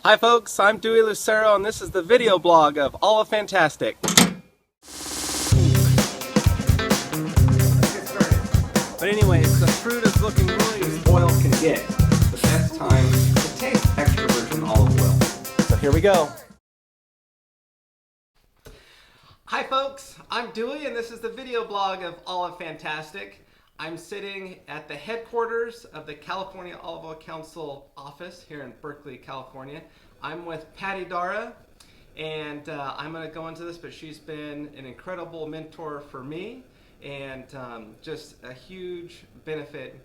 Hi folks, I'm Dewey Lucero and this is the video blog of All of Fantastic. But anyways, the fruit is looking really as oil can get. The best time to taste extra virgin olive oil. So here we go. Hi folks, I'm Dewey and this is the video blog of All of Fantastic. I'm sitting at the headquarters of the California Olive Oil Council office here in Berkeley, California. I'm with Patty Darragh, and I'm going to go into this, but she's been an incredible mentor for me and just a huge benefit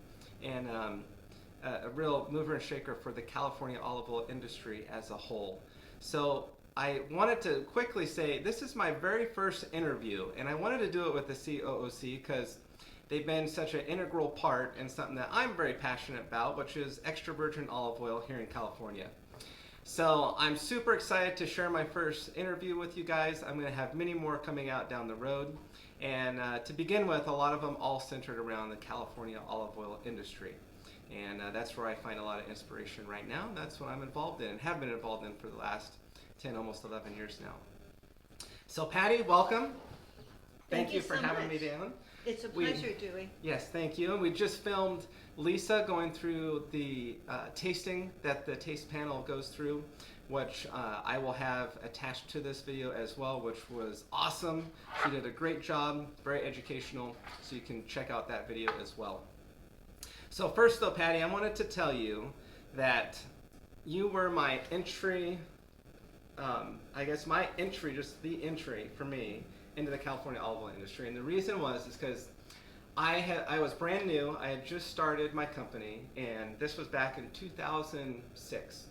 and a real mover and shaker for the California olive oil industry as a whole. So I wanted to quickly say this is my very first interview, and I wanted to do it with the COOC because they've been such an integral part in something that I'm very passionate about, which is extra virgin olive oil here in California. So I'm super excited to share my first interview with you guys. I'm going to have many more coming out down the road. And to begin with, a lot of them all centered around the California olive oil industry. And that's where I find a lot of inspiration right now. That's what I'm involved in and have been involved in for the last 10, almost 11 years now. So Patty, welcome. Thank you for having me down. It's a pleasure, Dewey. Yes, thank you. And we just filmed Lisa going through the tasting that the taste panel goes through, which I will have attached to this video as well, which was awesome. She did a great job, very educational, so you can check out that video as well. So first though, Patty, I wanted to tell you that you were my entry, just the entry for me into the California olive oil industry. And the reason was because I was brand new. I had just started my company, and this was back in 2006.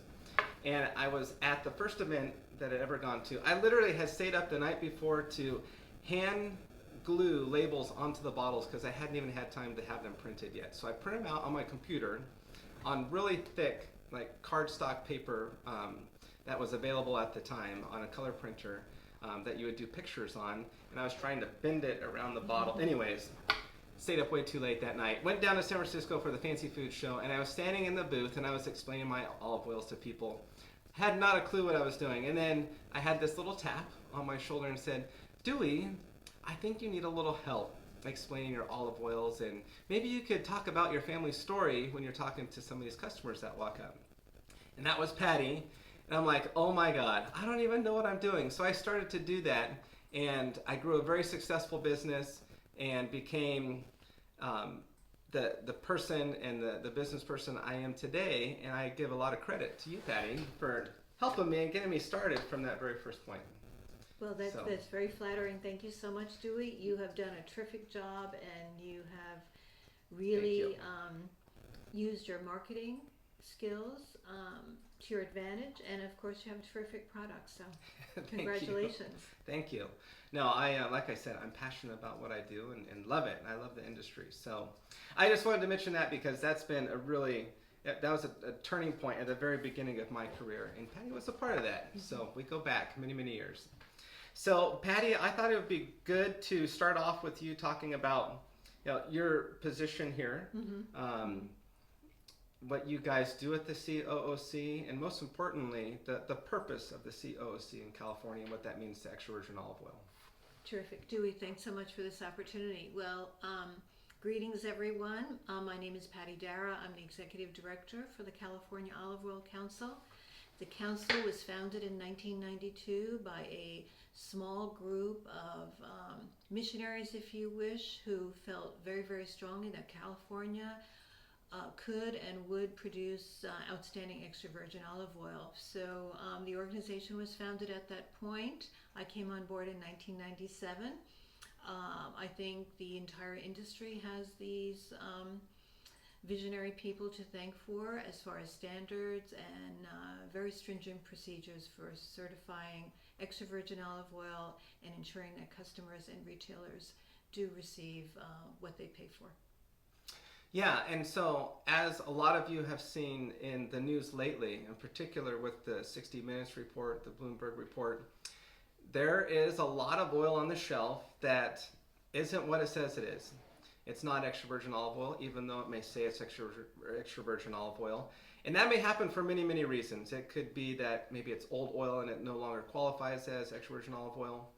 And I was at the first event that I'd ever gone to. I literally had stayed up the night before to hand glue labels onto the bottles because I hadn't even had time to have them printed yet. So I print them out on my computer on really thick, like cardstock paper that was available at the time on a color printer that you would do pictures on. And I was trying to bend it around the bottle. Anyways, stayed up way too late that night. Went down to San Francisco for the Fancy Food Show, and I was standing in the booth and I was explaining my olive oils to people. Had not a clue what I was doing. And then I had this little tap on my shoulder and said, Dewey, I think you need a little help explaining your olive oils, and maybe you could talk about your family story when you're talking to some of these customers that walk up. And that was Patty. And I'm like, oh my God, I don't even know what I'm doing. So I started to do that, and I grew a very successful business and became the person and the business person I am today. And I give a lot of credit to you, Patty, for helping me and getting me started from that very first point. Well, that's very flattering. Thank you so much, Dewey. You have done a terrific job, and you have really used your marketing skills to your advantage, and of course you have a terrific product, so congratulations. Thank you. No, like I said, I'm passionate about what I do and love it. I love the industry. So I just wanted to mention that because that's been that was a turning point at the very beginning of my career, and Patty was a part of that. So we go back many, many years. So Patty, I thought it would be good to start off with you talking about your position here. What you guys do at the COOC, and most importantly, the purpose of the COOC in California and what that means to extra virgin olive oil. Terrific. Dewey, thanks so much for this opportunity. Well, greetings everyone. My name is Patty Darragh. I'm the Executive Director for the California Olive Oil Council. The council was founded in 1992 by a small group of missionaries, if you wish, who felt very, very strongly that California could and would produce outstanding extra virgin olive oil. So the organization was founded at that point. I came on board in 1997. I think the entire industry has these visionary people to thank for as far as standards and very stringent procedures for certifying extra virgin olive oil and ensuring that customers and retailers do receive what they pay for. Yeah, and so as a lot of you have seen in the news lately, in particular with the 60 Minutes report, the Bloomberg report, there is a lot of oil on the shelf that isn't what it says it is. It's not extra virgin olive oil, even though it may say it's extra virgin olive oil. And that may happen for many, many reasons. It could be that maybe it's old oil and it no longer qualifies as extra virgin olive oil.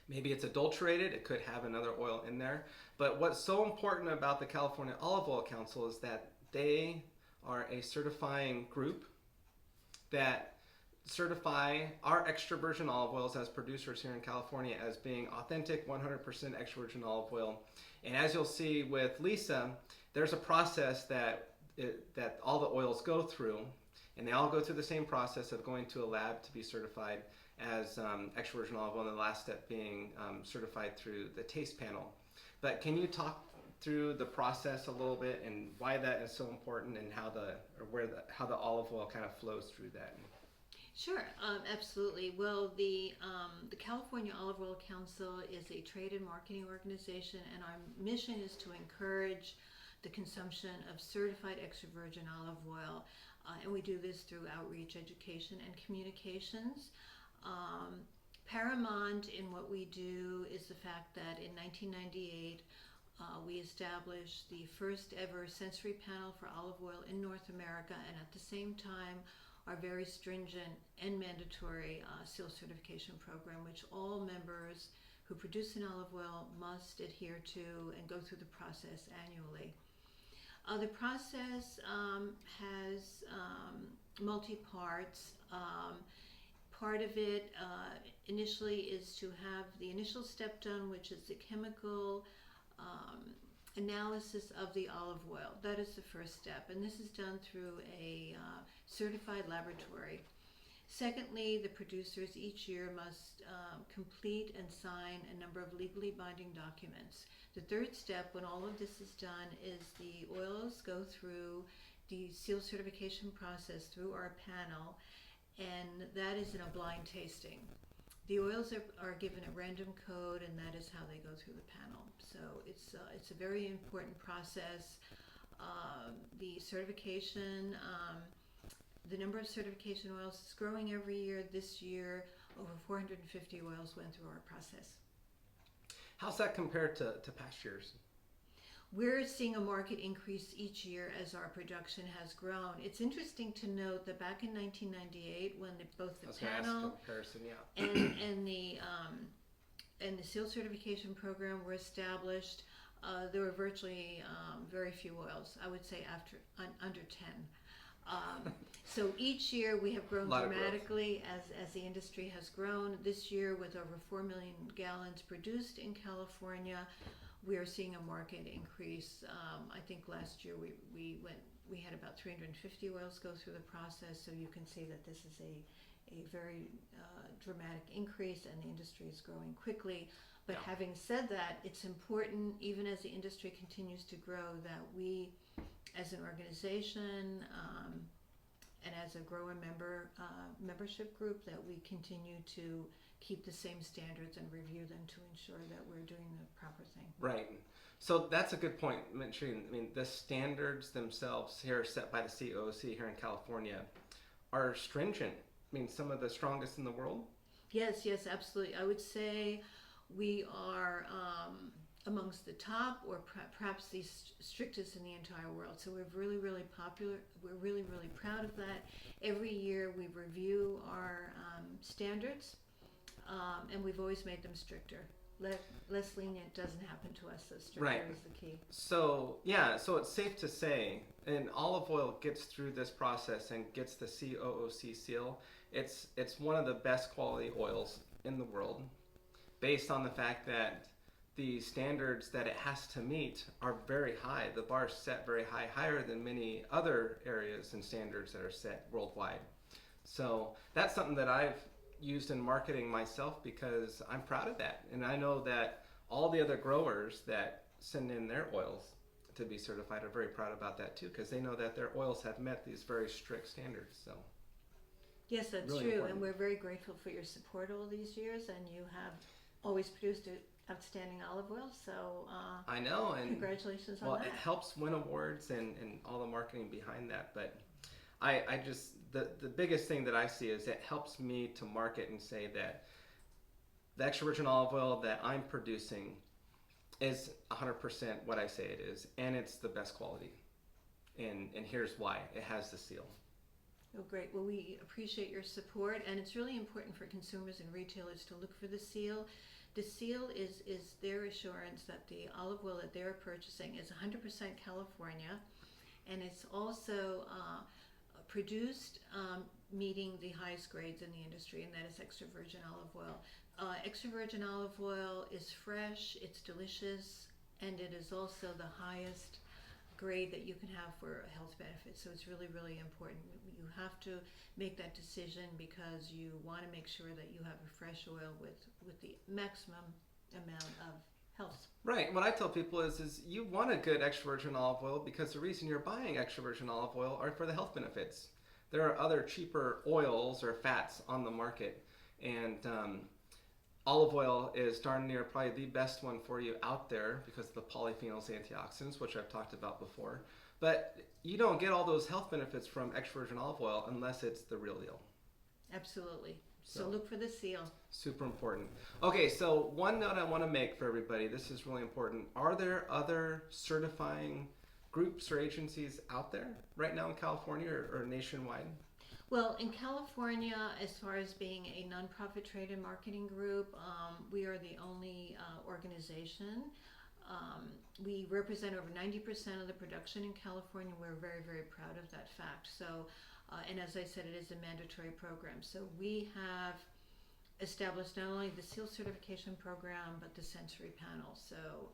Maybe it's adulterated. It could have another oil in there. But what's so important about the California Olive Oil Council is that they are a certifying group that certify our extra virgin olive oils as producers here in California as being authentic 100% extra virgin olive oil. And as you'll see with Lisa, there's a process that all the oils go through, and they all go through the same process of going to a lab to be certified as extra virgin olive oil, and the last step being certified through the taste panel. But can you talk through the process a little bit and why that is so important, and how the olive oil kind of flows through that? Sure, absolutely. Well, the California Olive Oil Council is a trade and marketing organization, and our mission is to encourage the consumption of certified extra virgin olive oil, and we do this through outreach, education, and communications. Paramount in what we do is the fact that in 1998 we established the first ever sensory panel for olive oil in North America, and at the same time our very stringent and mandatory seal certification program, which all members who produce an olive oil must adhere to and go through the process annually. The process has multi-parts. Part of it initially is to have the initial step done, which is the chemical analysis of the olive oil. That is the first step, and this is done through a certified laboratory. Secondly, the producers each year must complete and sign a number of legally binding documents. The third step, when all of this is done, is the oils go through the seal certification process through our panel, and that is in a blind tasting. The oils are given a random code, and that is how they go through the panel. So it's a very important process. The certification, the number of certification oils is growing every year. This year, over 450 oils went through our process. How's that compared to past years? We're seeing a market increase each year as our production has grown. It's interesting to note that back in 1998, when both the panel and the seal certification program were established, there were virtually very few oils. I would say under 10. So each year we have grown dramatically as the industry has grown. This year, with over 4 million gallons produced in California, we are seeing a market increase. I think last year we had about 350 oils go through the process, so you can see that this is a very dramatic increase, and the industry is growing quickly. But having said that, it's important, even as the industry continues to grow, that we as an organization and as a grower membership group, that we continue to keep the same standards and review them to ensure that we're doing the proper thing. Right. So that's a good point, mentioning. I mean, the standards themselves here set by the COOC here in California are stringent. I mean, some of the strongest in the world. Yes, absolutely. I would say we are amongst the top, or perhaps the strictest in the entire world. So we're really, really popular. We're really, really proud of that. Every year we review our standards, and we've always made them stricter. Less lenient doesn't happen to us, so stricter is the key. So it's safe to say, and olive oil gets through this process and gets the COOC seal. It's one of the best quality oils in the world, based on the fact that the standards that it has to meet are very high. The bar is set very high, higher than many other areas and standards that are set worldwide. So that's something that I've used in marketing myself, because I'm proud of that. And I know that all the other growers that send in their oils to be certified are very proud about that too, because they know that their oils have met these very strict standards. So yes, that's really true. important. And we're very grateful for your support all these years, and you have always produced outstanding olive oil. So I know, and congratulations on that. It helps win awards and all the marketing behind that. But I just, the biggest thing that I see is it helps me to market and say that the extra virgin olive oil that I'm producing is 100% what I say it is, and it's the best quality. and here's why. It has the seal. Oh, great. Well, we appreciate your support, and it's really important for consumers and retailers to look for the seal. The seal is their assurance that the olive oil that they're purchasing is 100% California, and it's also produced meeting the highest grades in the industry, and that is extra virgin olive oil. Extra virgin olive oil is fresh, it's delicious, and it is also the highest grade that you can have for health benefits. So it's really, really important. You have to make that decision because you want to make sure that you have a fresh oil with the maximum amount of health. Right. What I tell people is you want a good extra virgin olive oil because the reason you're buying extra virgin olive oil are for the health benefits. There are other cheaper oils or fats on the market, and olive oil is darn near probably the best one for you out there because of the polyphenols, antioxidants, which I've talked about before. But you don't get all those health benefits from extra virgin olive oil unless it's the real deal. Absolutely. So look for the seal. Super important. Okay, so one note I want to make for everybody, this is really important. Are there other certifying groups or agencies out there right now in California or nationwide? Well, in California, as far as being a nonprofit trade and marketing group, we are the only organization. We represent over 90% of the production in California. We're very, very proud of that fact. So, and as I said, it is a mandatory program. So we have established not only the seal certification program, but the sensory panel. So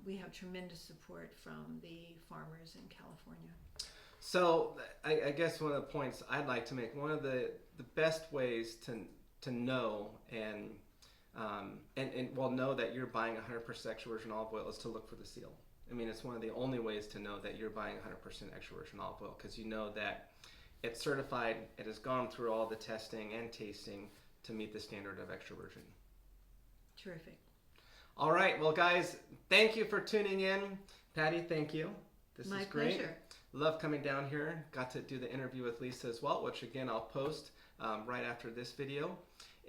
we have tremendous support from the farmers in California. So I guess one of the points I'd like to make, one of the best ways to know and know that you're buying 100% extra virgin olive oil is to look for the seal. I mean, it's one of the only ways to know that you're buying 100% extra virgin olive oil because you know that it's certified, it has gone through all the testing and tasting to meet the standard of extra virgin. Terrific. All right, well guys, thank you for tuning in. Patty, thank you. This My is great. pleasure. Love coming down here. Got to do the interview with Lisa as well, which again I'll post right after this video.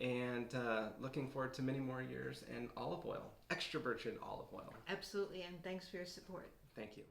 And looking forward to many more years and olive oil, extra virgin olive oil. Absolutely, and thanks for your support. Thank you.